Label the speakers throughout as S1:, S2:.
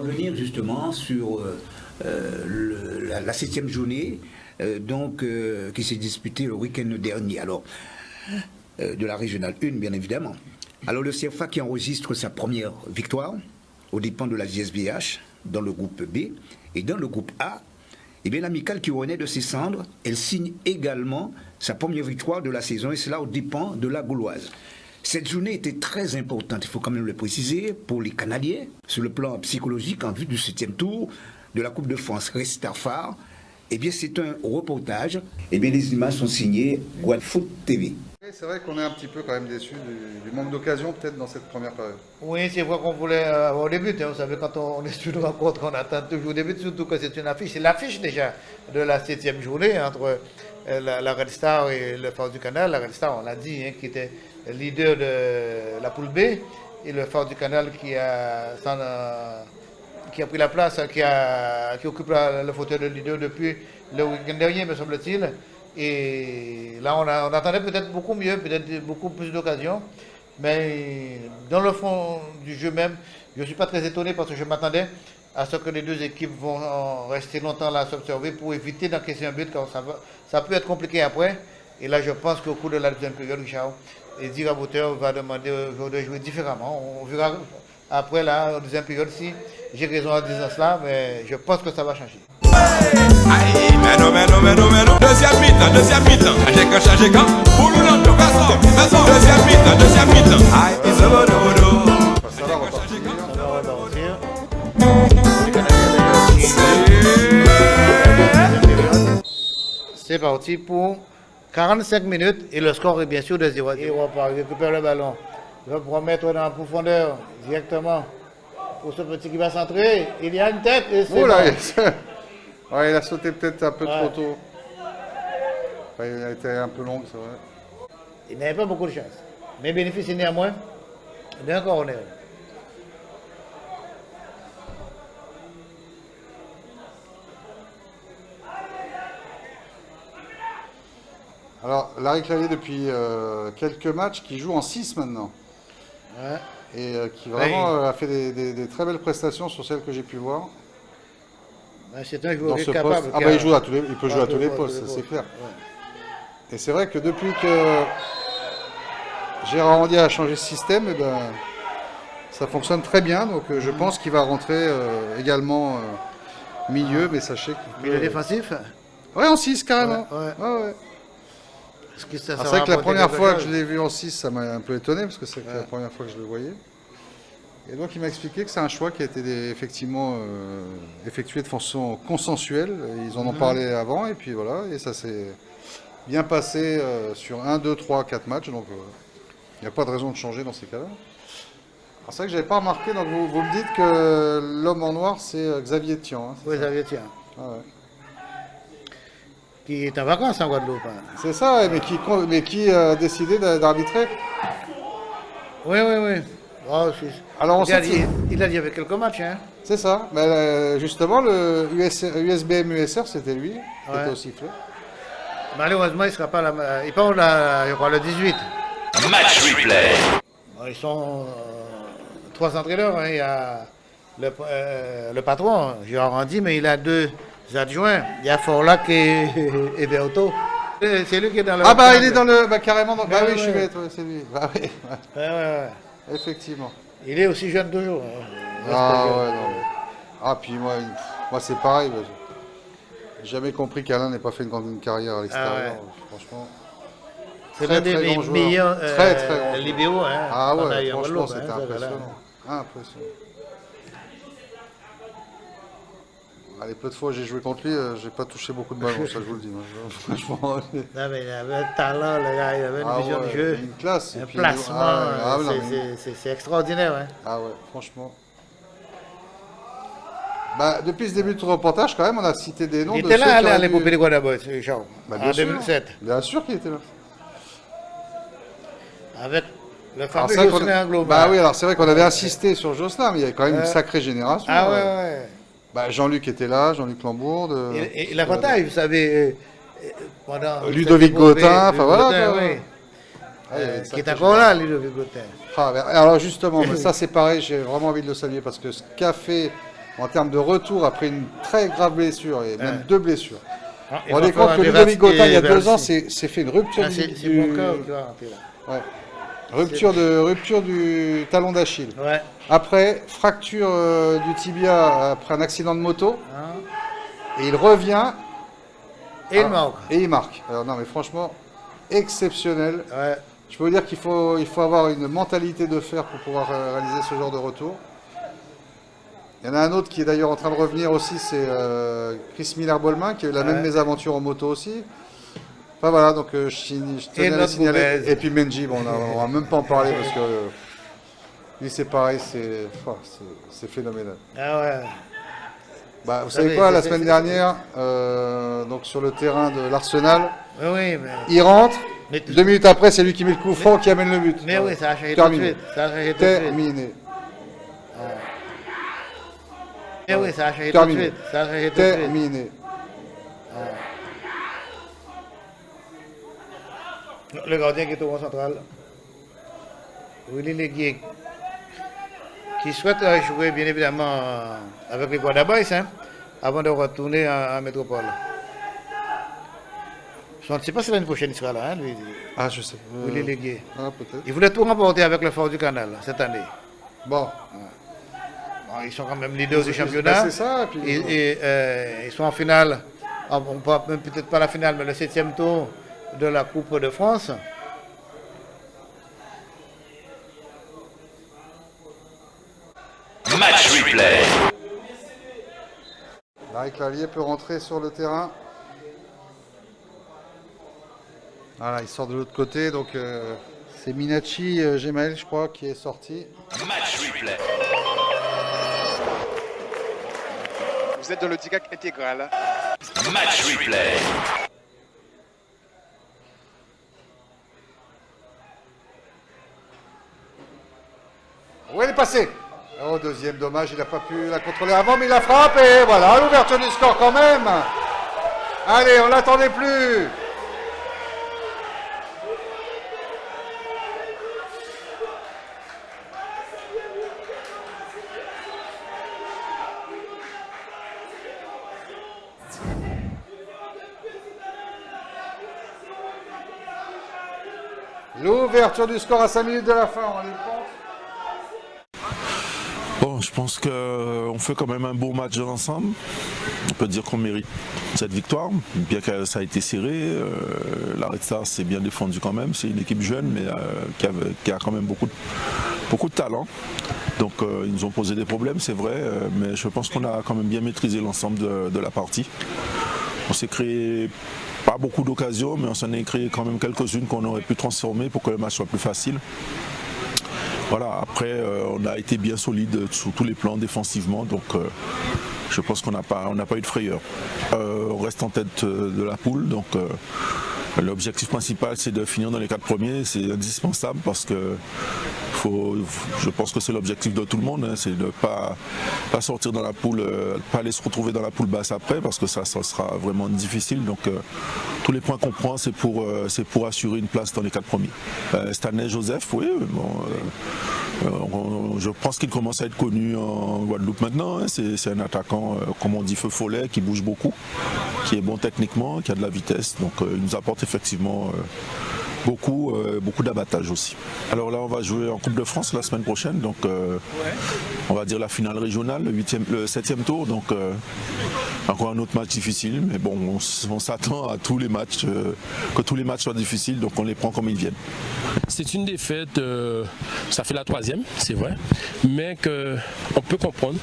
S1: revenir justement sur la 7e journée qui s'est disputée le week-end dernier. Alors, de la régionale 1, bien évidemment. Alors, le CFA qui enregistre sa première victoire aux dépens de la JSBH dans le groupe B et dans le groupe A. Eh bien, l'amicale qui renaît de ses cendres, elle signe également sa première victoire de la saison, et cela aux dépens de la Gauloise. Cette journée était très importante, il faut quand même le préciser, pour les Canadiens, sur le plan psychologique, en vue du 7e tour de la Coupe de France Restafar. Eh bien, c'est un reportage. Eh bien, les images sont signées Guadefoot TV.
S2: C'est vrai qu'on est un petit peu quand même déçu du manque d'occasion peut-être dans cette première période.
S3: Oui, c'est vrai qu'on voulait avoir des buts. Vous savez, quand on est sur une rencontre, on attend toujours des buts, surtout que c'est une affiche. C'est l'affiche déjà de la 7e journée entre la Red Star et le Phare du Canal. La Red Star, on l'a dit, qui était leader de la poule B, et le Phare du Canal qui a pris la place, qui occupe le fauteuil de leader depuis le week-end dernier, me semble-t-il. Et là, on attendait peut-être beaucoup mieux, peut-être beaucoup plus d'occasions. Mais dans le fond du jeu même, je ne suis pas très étonné parce que je m'attendais à ce que les deux équipes vont rester longtemps là à s'observer pour éviter d'encaisser un but, car ça peut être compliqué après. Et là, je pense qu'au cours de la deuxième période, Richard, Eddie Raboteur va demander aux joueurs de jouer différemment. On verra après la deuxième période si j'ai raison en disant cela, mais je pense que ça va changer.
S4: Aïe, mais non. Deuxième mi-temps. Changé quand pour nous, non, façon. Deuxième mi-temps. Aïe,
S2: Ça va repartir.
S3: C'est parti pour 45 minutes et le score est bien sûr de 0. Il récupère le ballon. Il va pouvoir mettre dans la profondeur directement pour ce petit qui va centrer. Il y a une tête et c'est
S2: Oh là,
S3: bon.
S2: il a sauté peut-être un peu trop tôt. Enfin, il a été un peu long, c'est vrai.
S3: Il n'avait pas beaucoup de chance. Mais bénéficie néanmoins d'un corner.
S2: Alors, Larry Clavier, depuis quelques matchs, qui joue en 6 maintenant.
S3: Ouais.
S2: Et qui vraiment a fait des très belles prestations sur celles que j'ai pu voir.
S3: C'est un joueur
S2: Dans ce
S3: capable.
S2: poste. Il peut jouer à tous les postes, c'est clair.
S3: Ouais.
S2: Et c'est vrai que depuis que Gérard Randier a changé de système, eh ben, ça fonctionne très bien. Donc je pense qu'il va rentrer également milieu, mais sachez qu'il
S3: Milieu défensif.
S2: Ouais, en 6 carrément.
S3: Ouais.
S2: C'est vrai que la première fois que je l'ai vu en 6, ça m'a un peu étonné, parce que c'est la première fois que je le voyais. Et donc il m'a expliqué que c'est un choix qui a été effectivement effectué de façon consensuelle. Ils en ont parlé avant, et puis voilà, et ça s'est bien passé sur 1, 2, 3, 4 matchs, donc il n'y a pas de raison de changer dans ces cas-là. Alors c'est vrai que je n'avais pas remarqué, donc vous me dites que l'homme en noir, c'est Xavier Tian. Hein,
S3: Oui, Xavier Tian.
S2: Ah ouais.
S3: Qui est en vacances en Guadeloupe. Hein.
S2: C'est ça, ouais, mais qui a décidé d'arbitrer.
S3: Oui. Oh,
S2: Alors,
S3: il a dit avec quelques matchs. Hein.
S2: C'est ça. Mais, justement, le USBM USR, c'était lui qui était au sifflet.
S3: Malheureusement, il ne sera pas là. Il part là, je crois, le 18.
S4: match replay.
S3: Bon, ils sont 3 entraîneurs. Hein. Il y a le patron, Gérard Randy, mais il a 2 adjoints. Il y a Forlac et Berthaud. C'est lui qui est dans le...
S2: Ah bah il est dans le... Bah carrément dans... Bah oui, je suis bête, c'est lui. Bah oui,
S3: Ouais.
S2: effectivement.
S3: Il est aussi jeune toujours. Hein.
S2: Ah ouais, non. Ah puis moi c'est pareil. Bah, j'ai jamais compris qu'Alain n'ait pas fait une grande carrière à l'extérieur. Franchement.
S3: C'est l'un des meilleurs
S2: très
S3: libéraux. Hein,
S2: ah ouais, franchement c'était impressionnant. Impressionnant. Les peu de fois où j'ai joué contre lui, j'ai pas touché beaucoup de ballons, ça je vous le dis. Franchement.
S3: Non, mais il avait un talent, le gars, il avait une vision du jeu.
S2: Une classe.
S3: Un placement, c'est extraordinaire. Hein.
S2: Ah ouais, franchement. Bah, depuis ce début de reportage, quand même, on a cité des noms.
S3: Il était là à l'épopée de Guadeloupe, Charles, en 2007.
S2: Bien sûr qu'il était là.
S3: Avec le fameux Jocelyn Global.
S2: Bah oui, alors c'est vrai qu'on avait insisté sur Jocelyn, mais il y avait quand même une sacrée génération.
S3: Ah ouais.
S2: Bah, Jean-Luc était là, Jean-Luc Lambourde.
S3: Et l'avantage, vous savez, pendant...
S2: Ludovic Gautin, enfin voilà.
S3: Qui est encore là, Ludovic Gautin.
S2: Alors justement, ça c'est pareil, j'ai vraiment envie de le saluer parce que ce qu'a fait en termes de retour après une très grave blessure, et même 2 blessures.
S3: Ah,
S2: On est compte que Ludovic Gautin, il y a 2 ans, s'est fait une rupture
S3: c'est mon cœur qui va rentrer là.
S2: Ouais. Rupture du talon d'Achille.
S3: Ouais.
S2: Après, fracture du tibia après un accident de moto. Et il revient.
S3: Et il marque.
S2: Et il marque. Alors non, mais franchement, exceptionnel.
S3: Ouais.
S2: Je peux vous dire qu'il faut avoir une mentalité de fer pour pouvoir réaliser ce genre de retour. Il y en a un autre qui est d'ailleurs en train de revenir aussi, c'est Chris Miller-Bolmin, qui a eu la même mésaventure en moto aussi. Enfin voilà, donc je tenais à le signaler. Et puis Menji, bon, on va même pas en parler parce que lui c'est pareil, c'est phénoménal.
S3: Ah ouais.
S2: Bah, vous savez quoi, la semaine dernière, donc sur le terrain de l'Arsenal,
S3: oui, mais...
S2: il rentre, 2 minutes après c'est lui qui met le coup franc qui amène le but.
S3: Mais oui, ça a changé tout de suite.
S2: Terminé.
S3: Mais oui, ça a changé tout de suite.
S2: Terminé.
S3: Le gardien qui est au rond central, Willy Leguier, qui souhaite jouer bien évidemment avec les Guadaboys avant de retourner en métropole. Je ne sais pas si l'année prochaine il sera là, lui.
S2: Ah, je sais.
S3: Willy Leguier.
S2: Ah, peut-être.
S3: Il voulait tout remporter avec le Fort du Canal cette année.
S2: Bon.
S3: Bon, ils sont quand même leaders du championnat.
S2: C'est ça. Puis...
S3: ils sont en finale, peut-être pas la finale, mais le 7e tour de la Coupe de France.
S5: Match replay.
S2: Larry Clavier peut rentrer sur le terrain. Voilà, il sort de l'autre côté, donc c'est Minachi Gemael, je crois, qui est sorti.
S5: Match replay.
S6: Vous êtes dans le DIGAC intégral.
S5: Match replay.
S2: Où elle est passée? Oh, deuxième dommage, il n'a pas pu la contrôler avant, mais il la frappe et voilà, l'ouverture du score quand même. Allez, on l'attendait plus. L'ouverture du score à 5 minutes de la fin, on est compte.
S7: Bon, je pense qu'on fait quand même un beau match ensemble. On peut dire qu'on mérite cette victoire, bien que ça a été serré. La Red Star s'est bien défendu quand même. C'est une équipe jeune, mais qui a quand même beaucoup de talent. Donc ils nous ont posé des problèmes, c'est vrai, mais je pense qu'on a quand même bien maîtrisé l'ensemble de la partie. On s'est créé pas beaucoup d'occasions, mais on s'en est créé quand même quelques-unes qu'on aurait pu transformer pour que le match soit plus facile. Voilà, après on a été bien solide sur tous les plans défensivement, donc je pense qu'on n'a pas eu de frayeur. On reste en tête de la poule, donc l'objectif principal c'est de finir dans les 4 premiers, c'est indispensable parce que je pense que c'est l'objectif de tout le monde, c'est de ne pas sortir dans la poule, pas aller se retrouver dans la poule basse après parce que ça sera vraiment difficile. Donc tous les points qu'on prend c'est pour assurer une place dans les 4 premiers. Stanley Joseph, oui, je pense qu'il commence à être connu en Guadeloupe maintenant. C'est un attaquant, comme on dit, feu follet, qui bouge beaucoup, qui est bon techniquement, qui a de la vitesse. Donc il nous apporte effectivement beaucoup d'abattage aussi. Alors là on va jouer en Coupe de France la semaine prochaine, donc on va dire la finale régionale, le 7e tour, donc encore un autre match difficile, mais bon on s'attend à tous les matchs, que tous les matchs soient difficiles, donc on les prend comme ils viennent.
S8: C'est une défaite, ça fait la 3e, c'est vrai, mais qu'on peut comprendre,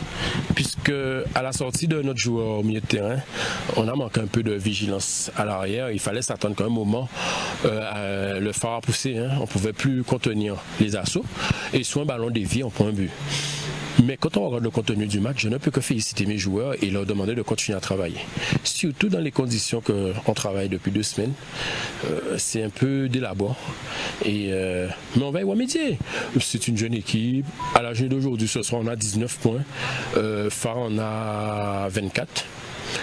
S8: puisque à la sortie de notre joueur au milieu de terrain, on a manqué un peu de vigilance à l'arrière, il fallait s'attendre quand même au moment le phare a poussé, on ne pouvait plus contenir les assauts, et sur un ballon dévié, on prend un but. Mais quand on regarde le contenu du match, je ne peux que féliciter mes joueurs et leur demander de continuer à travailler. Surtout dans les conditions qu'on travaille depuis 2 semaines. C'est un peu délabrant. Mais on va y remédier. C'est une jeune équipe. À la journée d'aujourd'hui, ce soir, on a 19 points. Phare en a 24.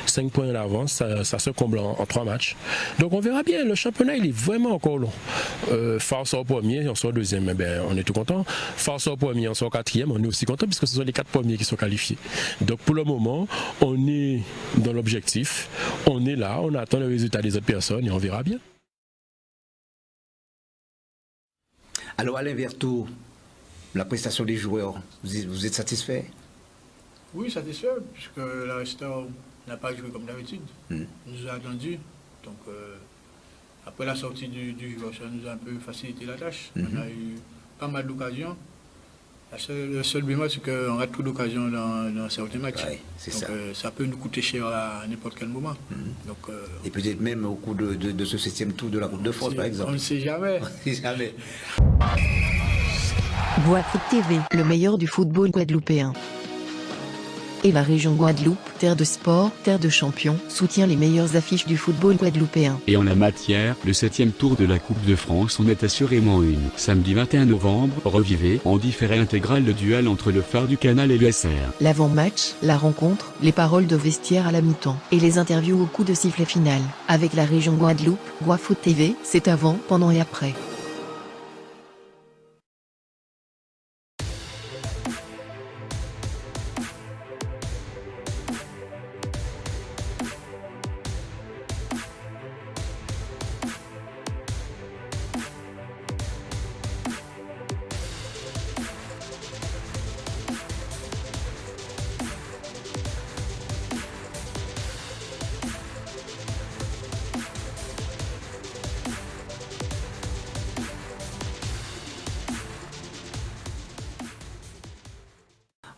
S8: 5 points d'avance, ça se comble en 3 matchs. Donc on verra bien, le championnat il est vraiment encore long. Far sort premier, on sort deuxième, on est tout content. Far sort premier, on sort quatrième, on est aussi content puisque ce sont les 4 premiers qui sont qualifiés. Donc pour le moment, on est dans l'objectif, on est là, on attend le résultat des autres personnes et on verra bien.
S1: Alors Alain Vertot, la prestation des joueurs, vous êtes satisfait?
S9: Oui, satisfait, puisque la Resta n'a pas joué comme d'habitude. Il nous a attendu. Donc, après la sortie du joueur, ça nous a un peu facilité la tâche. On a eu pas mal d'occasions. Le seul bémol, c'est qu'on rate trop d'occasions dans certains matchs. Ouais, c'est ça. Ça peut nous coûter cher à n'importe quel moment. Donc,
S1: et peut-être même au cours de ce 7e tour de la Coupe de France, par exemple.
S9: On ne sait jamais.
S1: On ne sait jamais.
S10: Guadeloupe TV, le meilleur du football guadeloupéen. Et la région Guadeloupe, terre de sport, terre de champions, soutient les meilleures affiches du football guadeloupéen.
S11: Et en la matière, le 7e tour de la Coupe de France en est assurément une. Samedi 21 novembre, revivez en différé intégral le duel entre le Phare du Canal et l'USR.
S10: L'avant-match, la rencontre, les paroles de vestiaire à la mi-temps, et les interviews au coup de sifflet final. Avec la région Guadeloupe, Guafoot TV, c'est avant, pendant et après.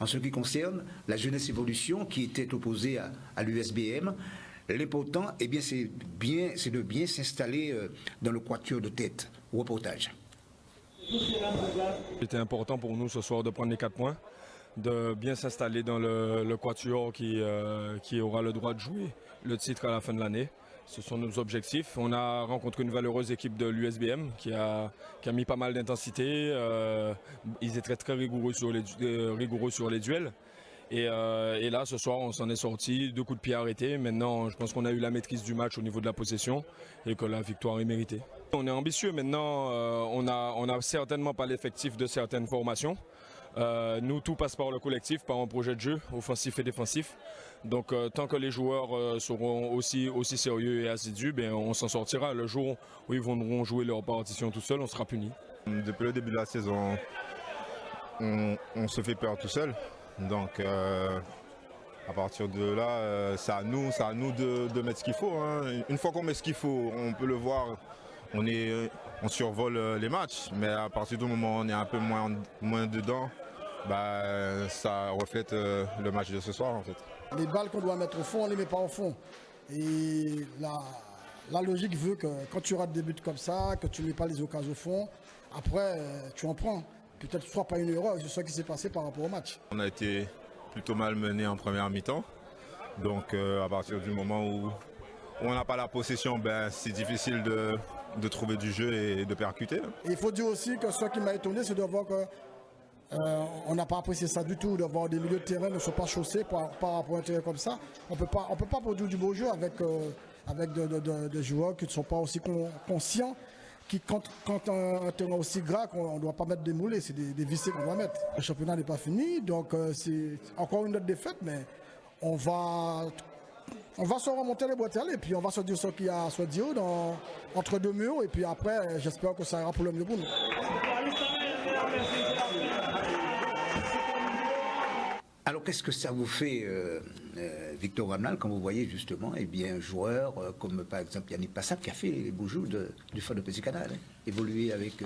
S1: En ce qui concerne la jeunesse évolution qui était opposée à l'USBM, l'important, eh bien, c'est de bien s'installer dans le quatuor de tête. Reportage.
S12: C'était important pour nous ce soir de prendre les 4 points, de bien s'installer dans le quatuor qui aura le droit de jouer le titre à la fin de l'année. Ce sont nos objectifs. On a rencontré une valeureuse équipe de l'USBM qui a mis pas mal d'intensité. Ils étaient très rigoureux sur les duels. Et là, ce soir, on s'en est sorti, 2 coups de pied arrêtés. Maintenant, je pense qu'on a eu la maîtrise du match au niveau de la possession et que la victoire est méritée. On est ambitieux maintenant. On n'a certainement pas l'effectif de certaines formations. Nous, tout passe par le collectif, par un projet de jeu, offensif et défensif. Donc, tant que les joueurs seront aussi sérieux et assidus, on s'en sortira. Le jour où ils viendront jouer leur partition tout seuls, on sera punis.
S13: Depuis le début de la saison, on se fait peur tout seul. Donc, à partir de là, c'est à nous de mettre ce qu'il faut. Hein. Une fois qu'on met ce qu'il faut, on peut le voir, on survole les matchs. Mais à partir du moment où on est un peu moins dedans, ça reflète le match de ce soir en fait.
S14: Les balles qu'on doit mettre au fond, on ne les met pas au fond. Et la logique veut que quand tu rates des buts comme ça, que tu ne mets pas les occasions au fond, après tu en prends. Peut-être soit pas une erreur, c'est ce qui s'est passé par rapport au match.
S13: On a été plutôt mal mené en première mi-temps. Donc à partir du moment où on n'a pas la possession, c'est difficile de trouver du jeu et de percuter.
S14: Et il faut dire aussi que ce qui m'a étonné, c'est de voir que on n'a pas apprécié ça du tout, de voir des milieux de terrain ne sont pas chaussés par rapport à un terrain comme ça. On peut pas produire du beau jeu avec des joueurs qui ne sont pas aussi conscients. Quand un terrain aussi gras, on ne doit pas mettre des moulets, c'est des vissés qu'on doit mettre. Le championnat n'est pas fini, donc c'est encore une autre défaite, mais on va se remonter les bretelles et puis on va se dire ce qu'il y a à se dire entre deux murs et puis après j'espère que ça ira pour le mieux pour nous.
S1: Alors qu'est-ce que ça vous fait, Victor Ramnal, quand vous voyez justement un joueur comme par exemple Yannick Passat qui a fait les beaux jours du Phare de Petit Canal, évoluer avec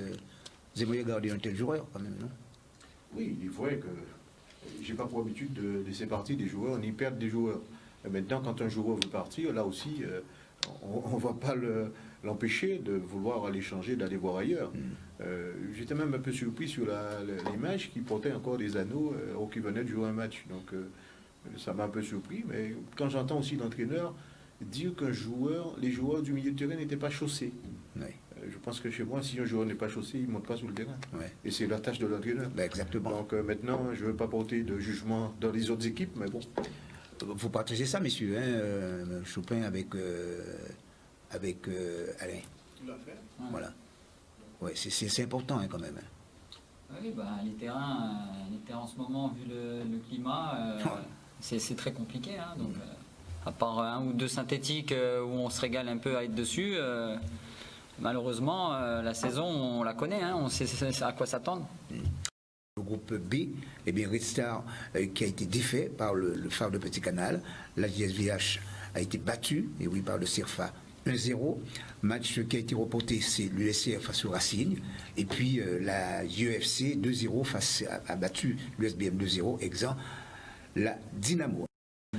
S1: Zemoye garder un tel joueur quand même, non?
S15: Oui, il faudrait que... J'ai pas pour habitude de laisser partir des joueurs ni perdre des joueurs. Et maintenant, quand un joueur veut partir, là aussi, on ne va pas l'empêcher de vouloir aller changer, d'aller voir ailleurs. J'étais même un peu surpris sur l'image qui portait encore des anneaux ou qui venait de jouer un match. Donc ça m'a un peu surpris. Mais quand j'entends aussi l'entraîneur dire les joueurs du milieu de terrain n'étaient pas chaussés.
S1: Oui.
S15: Je pense que chez moi, si un joueur n'est pas chaussé, il ne monte pas sur le terrain.
S1: Ouais.
S15: Et c'est la tâche de l'entraîneur.
S1: Exactement.
S15: Donc maintenant, je ne veux pas porter de jugement dans les autres équipes, mais bon.
S1: Vous partagez ça, messieurs, hein, Chopin avec Alain.
S9: Tout à fait.
S1: Voilà. Ouais, c'est important hein, quand même.
S16: Oui, les terrains en ce moment, vu le climat, c'est très compliqué. Hein, donc, à part un ou deux synthétiques où on se régale un peu à être dessus, malheureusement, la saison, on la connaît, hein, on sait à quoi s'attendre.
S1: Le groupe B, eh bien Red Star qui a été défait par le Phare de Petit Canal, la JSVH a été battue, et oui, par le CIRFA 1-0. Match qui a été reporté, c'est l'USCR face au Racing, et puis la UFC 2-0 a battu l'USBM 2-0, exempt la Dynamo.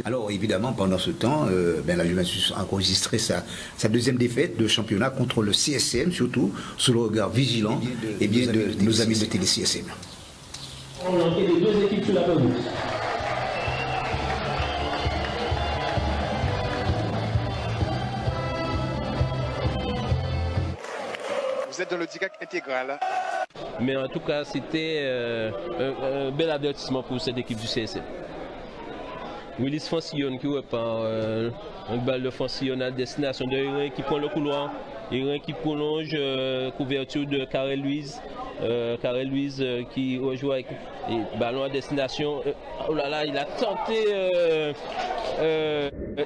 S1: Alors évidemment, pendant ce temps, la Juventus a enregistré sa deuxième défaite de championnat contre le CSM, surtout sous le regard vigilant de nos amis de Télé-CSM.
S17: On a les deux équipes sur la pelouse.
S6: Vous êtes dans le DIGAC intégral.
S18: Mais en tout cas, c'était un bel avertissement pour cette équipe du CSM. Willis Francillon qui repart un balle de Francillon à destination de Hérin qui prend le couloir. Hérin qui prolonge couverture de Karel Louise. Karel Louise qui rejoue avec ballon à destination. Oh là là, il a tenté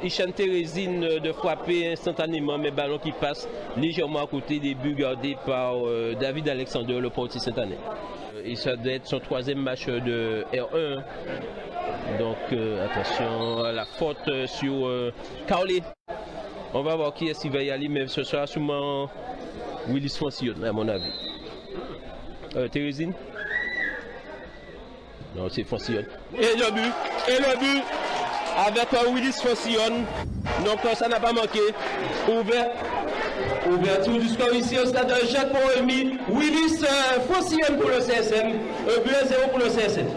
S18: Ishan Térésine de frapper instantanément, mais ballon qui passe légèrement à côté des buts gardés par David Alexander, le portier saint-anais. Et ça doit être son troisième match de R1. Donc attention à la faute sur Carly. On va voir qui est-ce qui va y aller, mais ce sera sûrement Willis Francillon, à mon avis. Térésine? Non, c'est Francillon. Et le but avec Willis Francillon. Donc ça n'a pas manqué. Ouverture du score ici au stade de Jacques Pont-Rémy. Willis Francillon pour le CSM. Un but à 0 pour le CSM.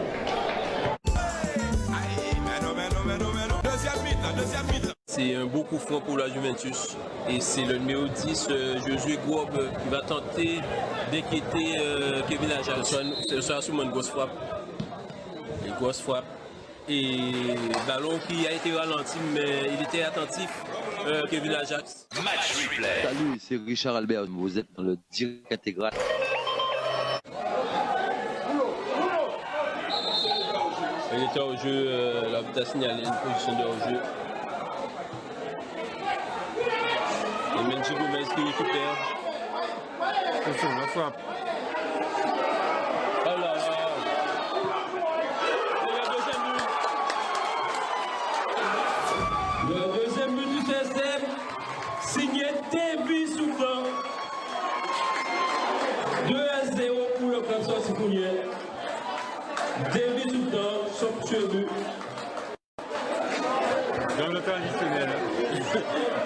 S18: C'est un beau coup franc pour la Juventus et c'est le numéro 10, Josué Grob, qui va tenter d'inquiéter Kevin Ajax. Ce sera sûrement une grosse frappe. Une grosse frappe. Et ballon qui a été ralenti, mais il était attentif, Kevin Ajax.
S5: Match replay.
S19: Salut, c'est Richard Albert, vous êtes dans le direct intégral.
S18: Il était au jeu, l'arbitre a signalé une position de hors-jeu. Et Menji Gomez qui récupère.
S12: Attention, la frappe.
S18: Oh là là. Et le deuxième but du CSM, signé David Soudan. 2-0 pour le club Sorcicounier. David Soudan, somptueux but.
S12: Dans le traditionnel.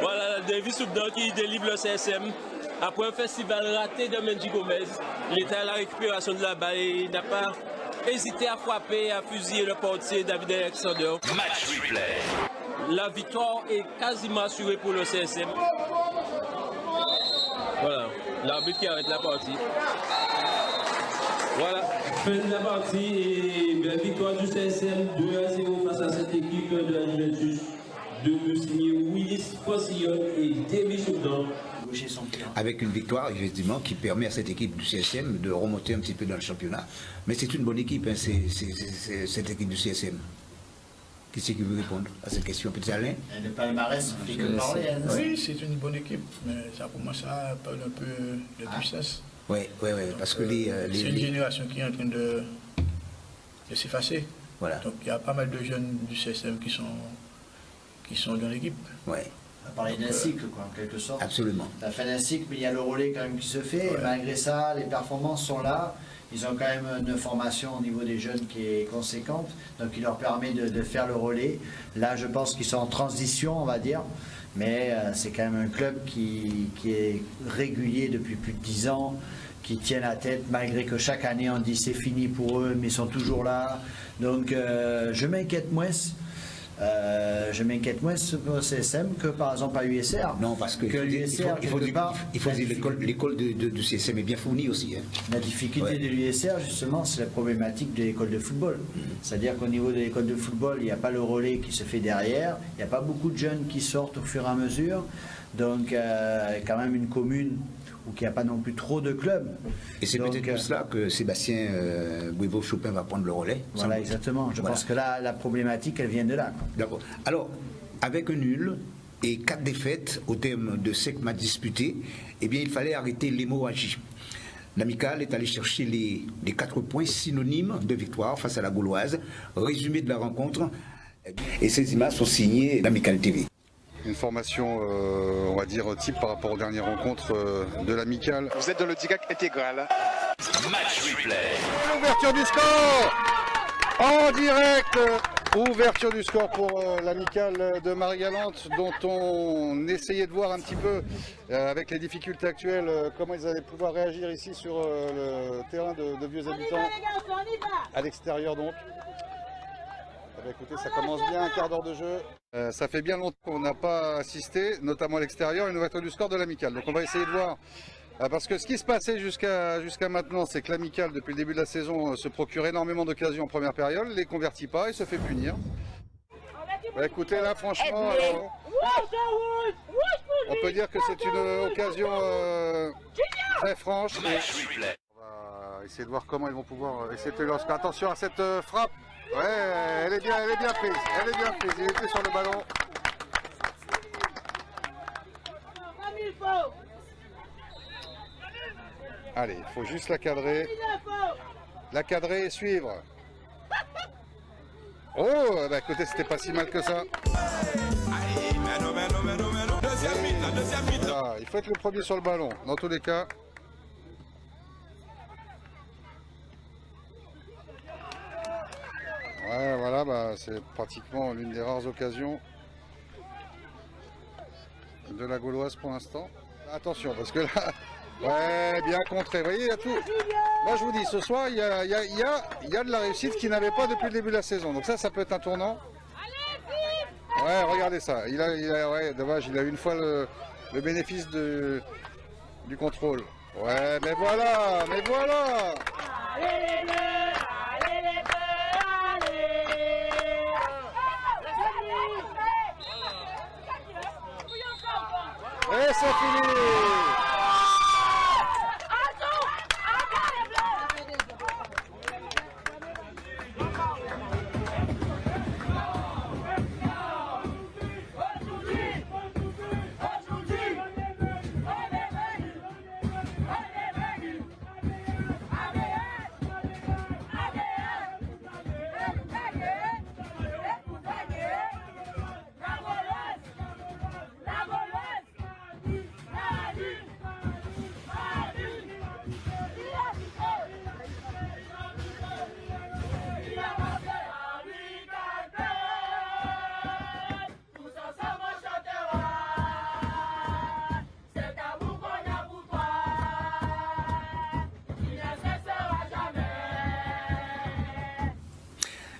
S18: Voilà, David Soudan qui délivre le CSM. Après un festival raté de Menji Gomez, il était à la récupération de la balle et il n'a pas hésité à frapper, à fusiller le portier David Alexander.
S5: Match replay.
S18: La victoire est quasiment assurée pour le CSM. Voilà, l'arbitre qui arrête la partie. Voilà, fin de la partie et la victoire du CSM 2-0 face à cette équipe de la Juventus. Deux buts signés Willis Francillon et David Soudan.
S1: Avec une victoire, effectivement, qui permet à cette équipe du CSM de remonter un petit peu dans le championnat. Mais c'est une bonne équipe, hein, cette équipe du CSM. Qui c'est qui veut répondre à cette question? Petit Alain?
S9: Le palmarès fait que parler. Oui, c'est une bonne équipe, mais ça commence à parler un peu de puissance.
S1: Oui, parce que
S9: c'est une génération qui est en train de s'effacer.
S1: Voilà.
S9: Donc il y a pas mal de jeunes du CSM qui sont dans l'équipe.
S1: Oui.
S20: On va parler d'un cycle, quoi, en quelque sorte.
S1: Absolument.
S20: La fin d'un cycle, mais il y a le relais quand même qui se fait. Et malgré ça, les performances sont là. Ils ont quand même une formation au niveau des jeunes qui est conséquente. Donc il leur permet de faire le relais. Là, je pense qu'ils sont en transition, on va dire. Mais c'est quand même un club qui est régulier depuis plus de 10 ans, qui tient la tête, malgré que chaque année on dit c'est fini pour eux, mais ils sont toujours là. Donc je m'inquiète moins. Je m'inquiète moins pour CSM que par exemple à USR.
S1: Non, parce que
S20: l'USR,
S1: il faut dire l'école de CSM est bien fournie aussi. Hein.
S20: La difficulté de l'USR, justement, c'est la problématique de l'école de football. C'est-à-dire qu'au niveau de l'école de football, il n'y a pas le relais qui se fait derrière, il n'y a pas beaucoup de jeunes qui sortent au fur et à mesure. Donc, quand même une commune où il n'y a pas non plus trop de clubs.
S1: Et c'est peut-être pour cela que Sébastien Bouévaux-Chopin va prendre le relais.
S20: Voilà, exactement. Je pense que là, la problématique, elle vient de là.
S1: D'accord. Alors, avec un nul et 4 défaites au terme de 5 matchs disputés, eh bien, il fallait arrêter l'hémorragie. L'Amicale est allé chercher les 4 points synonymes de victoire face à la Gauloise. Résumé de la rencontre. Et ces images sont signées l'Amicale TV.
S2: Une formation, on va dire, type par rapport aux dernières rencontres de l'Amicale.
S6: Vous êtes dans le DIGAC intégral.
S5: Match replay.
S2: Ouverture du score en direct. Ouverture du score pour l'Amicale de Marie-Galante, dont on essayait de voir un petit peu, avec les difficultés actuelles, comment ils allaient pouvoir réagir ici sur le terrain de vieux habitants, à l'extérieur donc. Écoutez, ça commence bien, un quart d'heure de jeu. Ça fait bien longtemps qu'on n'a pas assisté, notamment à l'extérieur, à une ouverture du score de l'Amicale. Donc on va essayer de voir, parce que ce qui se passait jusqu'à maintenant, c'est que l'Amicale, depuis le début de la saison, se procure énormément d'occasions en première période, les convertit pas et se fait punir. Écoutez, là, franchement, on peut dire que c'est une occasion très franche. On va essayer de voir comment ils vont pouvoir essayer de lancer. Attention à cette frappe. Ouais, elle est bien prise, il était sur le ballon. Allez, il faut juste la cadrer et suivre. Oh, bah écoutez, c'était pas si mal que ça. Ah, il faut être le premier sur le ballon, dans tous les cas. Ouais, voilà, bah, c'est pratiquement l'une des rares occasions de la Gauloise pour l'instant. Attention, parce que là, ouais, bien contré. Vous voyez, il y a tout. Moi, je vous dis, ce soir, il y a de la réussite qu'il n'avait pas depuis le début de la saison. Donc ça peut être un tournant. Ouais, regardez ça. Ouais, dommage, il a eu une fois le bénéfice du contrôle. Ouais, mais voilà. Et c'est fini.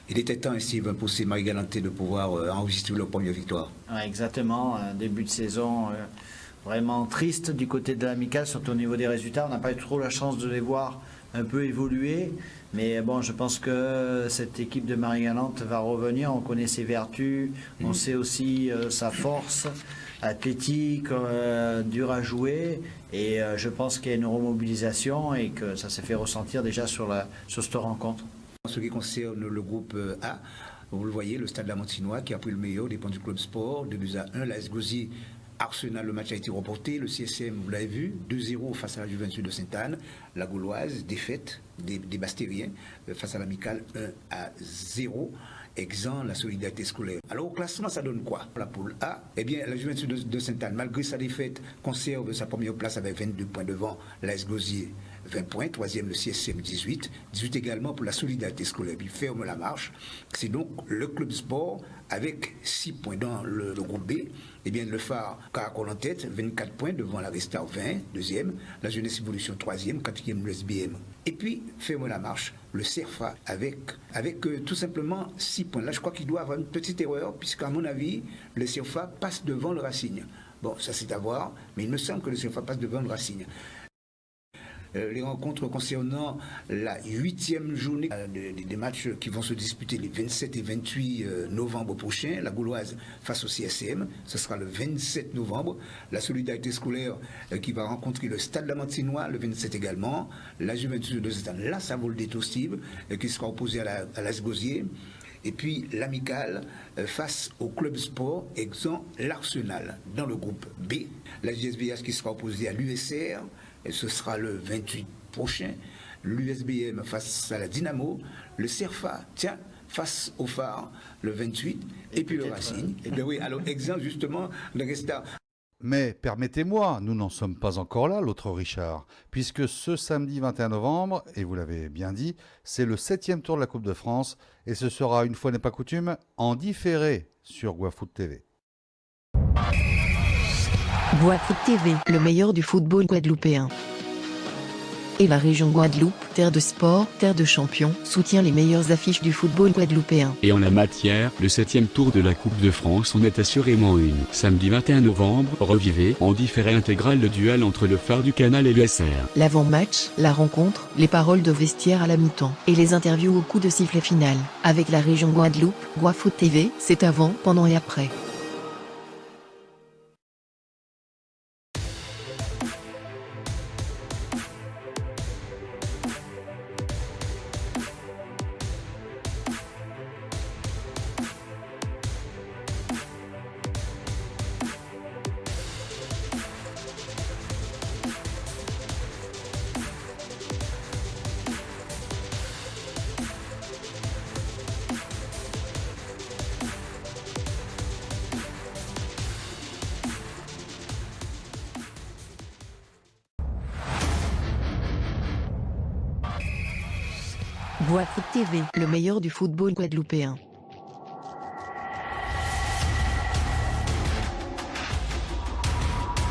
S1: Il était temps, Steve, pour ces Marie-Galantais de pouvoir enregistrer leur première victoire.
S20: Ouais, exactement, un début de saison vraiment triste du côté de l'Amicale, surtout au niveau des résultats. On n'a pas eu trop la chance de les voir un peu évoluer, mais bon, je pense que cette équipe de Marie-Galante va revenir. On connaît ses vertus, on sait aussi sa force athlétique, dure à jouer, et je pense qu'il y a une remobilisation et que ça s'est fait ressentir déjà sur cette rencontre.
S1: En ce qui concerne le groupe A, vous le voyez, le Stade Lamontinois qui a pris le meilleur, dépend du club sport, 2-1. L'AS Gauzy, Arsenal, le match a été reporté. Le CSM, vous l'avez vu, 2-0 face à la Juventus de Sainte-Anne. La Gauloise, défaite des Bastériens face à l'Amicale, 1-0. Exempt la solidarité scolaire. Alors au classement, ça donne quoi? La poule A, eh bien la Juventus de Sainte-Anne, malgré sa défaite, conserve sa première place avec 22 points devant l'AS Gauzy, 20 points. Troisième, le CSM, 18. 18 également pour la solidarité scolaire. Puis ferme la marche. C'est donc le club sport avec 6 points dans le groupe B. Eh bien, le Phare Caracol en tête, 24 points devant la Restar 20, deuxième. La Jeunesse Évolution, troisième. Quatrième, le SBM. Et puis, ferme la marche, le CERFA avec tout simplement 6 points. Là, je crois qu'il doit avoir une petite erreur, puisqu'à mon avis, le CERFA passe devant le Racing. Bon, ça c'est à voir, mais il me semble que le CERFA passe devant le Racing. Les rencontres concernant la 8e journée des matchs qui vont se disputer les 27 et 28 novembre prochains. La Gauloise face au CSM, ce sera le 27 novembre. La Solidarité scolaire qui va rencontrer le Stade Lamantinois le 27 également. La Juventus de Zidane, la Savoldetto Steve, qui sera opposée à l'AS Gosier. Et puis l'amicale face au club sport Exan l'Arsenal dans le groupe B. La JSVH qui sera opposée à l'USR, et ce sera le 28 prochain. L'USBM face à la Dynamo. Le CERFA, tiens, face au Phare, le 28. Et puis le Racing. Et bien oui, alors Exan justement, le Restar.
S2: Mais permettez-moi, nous n'en sommes pas encore là, l'autre Richard, puisque ce samedi 21 novembre, et vous l'avez bien dit, c'est le 7e tour de la Coupe de France, et ce sera, une fois n'est pas coutume, en différé sur Guafoot TV.
S10: Guafoot TV, le meilleur du football guadeloupéen. Et la région Guadeloupe, terre de sport, terre de champions, soutient les meilleures affiches du football guadeloupéen.
S11: Et en la matière, le 7e tour de la Coupe de France en est assurément une. Samedi 21 novembre, revivez en différé intégral le duel entre le Phare du Canal et l'USR.
S10: L'avant-match, la rencontre, les paroles de vestiaire à la mi-temps et les interviews au coup de sifflet final. Avec la région Guadeloupe, Guafoot TV, c'est avant, pendant et après. Guafoot TV, le meilleur du football guadeloupéen.